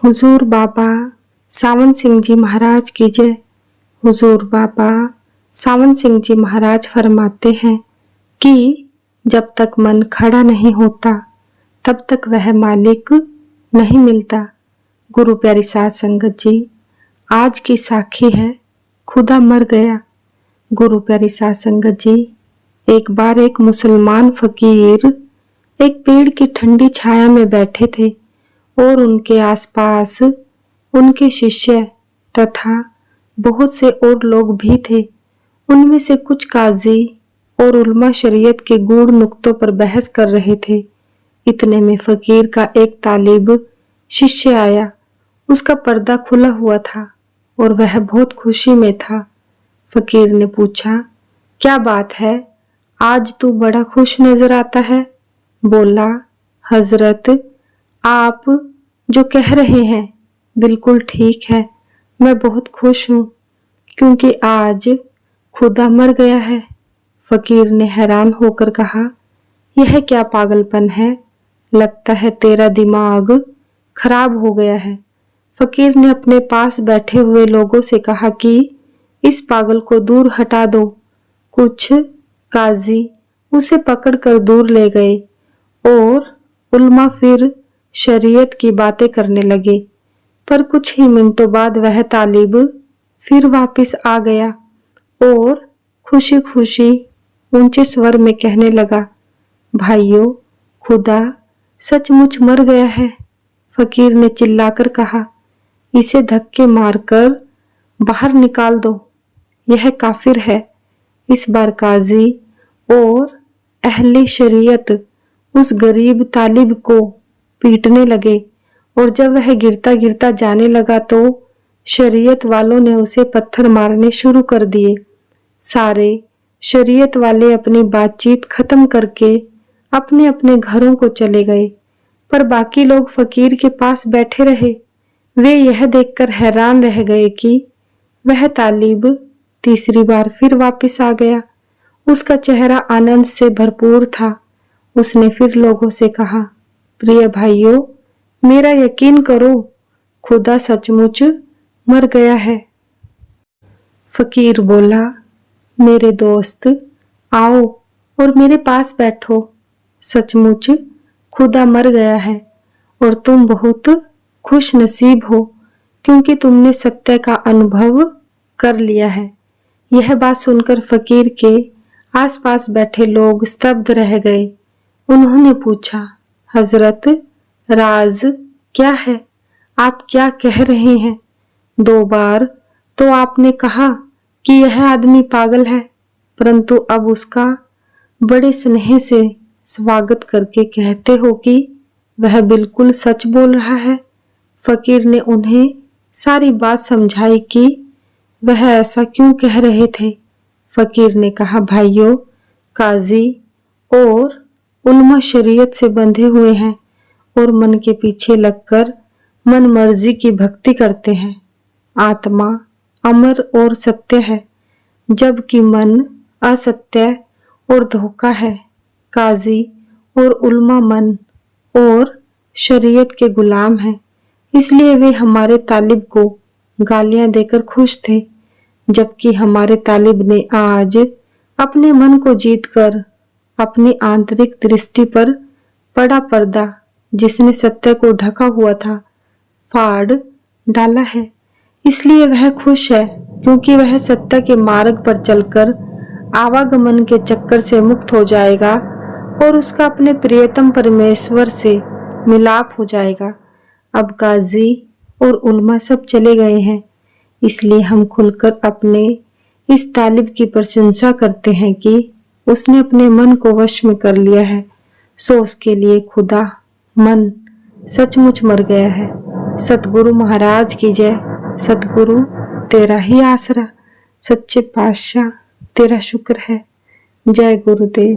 हुजूर बाबा सावन सिंह जी महाराज की जय। हुजूर बाबा सावन सिंह जी महाराज फरमाते हैं कि जब तक मन खड़ा नहीं होता तब तक वह मालिक नहीं मिलता। गुरु प्यारी साध संगत जी, आज की साखी है खुदा मर गया। गुरु प्यारी साध संगत जी, एक बार एक मुसलमान फकीर एक पेड़ की ठंडी छाया में बैठे थे और उनके आसपास उनके शिष्य तथा बहुत से और लोग भी थे। उनमें से कुछ काजी और उलमा शरीयत के गूढ़ नुक्तों पर बहस कर रहे थे। इतने में फकीर का एक तालिब शिष्य आया। उसका पर्दा खुला हुआ था और वह बहुत खुशी में था। फकीर ने पूछा, क्या बात है, आज तू बड़ा खुश नजर आता है? बोला, हजरत, आप जो कह रहे हैं बिल्कुल ठीक है। मैं बहुत खुश हूँ क्योंकि आज खुदा मर गया है। फकीर ने हैरान होकर कहा, यह क्या पागलपन है? लगता है तेरा दिमाग खराब हो गया है। फकीर ने अपने पास बैठे हुए लोगों से कहा कि इस पागल को दूर हटा दो। कुछ काजी उसे पकड़कर दूर ले गए और उल्मा फिर शरीयत की बातें करने लगे। पर कुछ ही मिनटों बाद वह तालिब फिर वापस आ गया और खुशी खुशी ऊंचे स्वर में कहने लगा, भाइयों, खुदा सचमुच मर गया है। फकीर ने चिल्लाकर कहा, इसे धक्के मारकर बाहर निकाल दो, यह काफिर है। इस बार काजी और अहले शरीयत उस गरीब तालिब को पीटने लगे और जब वह गिरता गिरता जाने लगा तो शरीयत वालों ने उसे पत्थर मारने शुरू कर दिए। सारे शरीयत वाले अपनी बातचीत खत्म करके अपने अपने घरों को चले गए, पर बाकी लोग फकीर के पास बैठे रहे। वे यह देखकर हैरान रह गए कि वह तालिब तीसरी बार फिर वापस आ गया। उसका चेहरा आनंद से भरपूर था। उसने फिर लोगों से कहा, प्रिय भाइयों, मेरा यकीन करो, खुदा सचमुच मर गया है। फकीर बोला, मेरे दोस्त, आओ और मेरे पास बैठो। सचमुच खुदा मर गया है और तुम बहुत खुश नसीब हो क्योंकि तुमने सत्य का अनुभव कर लिया है। यह बात सुनकर फकीर के आसपास बैठे लोग स्तब्ध रह गए। उन्होंने पूछा, हजरत, राज क्या है? आप क्या कह रहे हैं? 2 बार तो आपने कहा कि यह आदमी पागल है, परंतु अब उसका बड़े स्नेह से स्वागत करके कहते हो कि वह बिल्कुल सच बोल रहा है। फकीर ने उन्हें सारी बात समझाई कि वह ऐसा क्यों कह रहे थे। फकीर ने कहा, भाइयों, काजी और उलमा शरीयत से बंधे हुए हैं और मन के पीछे लगकर मन मर्जी की भक्ति करते हैं। आत्मा अमर और सत्य है, जबकि मन असत्य और धोखा है। काजी और उलमा मन और शरीयत के गुलाम हैं, इसलिए वे हमारे तालिब को गालियां देकर खुश थे, जबकि हमारे तालिब ने आज अपने मन को जीतकर अपनी आंतरिक दृष्टि पर पड़ा पर्दा, जिसने सत्य को ढका हुआ था, फाड़ डाला है। इसलिए वह खुश है क्योंकि वह सत्य के मार्ग पर चलकर आवागमन के चक्कर से मुक्त हो जाएगा और उसका अपने प्रियतम परमेश्वर से मिलाप हो जाएगा। अब काजी और उल्मा सब चले गए हैं, इसलिए हम खुलकर अपने इस तालिब की प्रशंसा करते हैं कि उसने अपने मन को वश में कर लिया है। सो उसके लिए खुदा मन सचमुच मर गया है। सतगुरु महाराज की जय। सतगुरु तेरा ही आसरा, सच्चे पातशाह तेरा शुक्र है। जय गुरुदेव।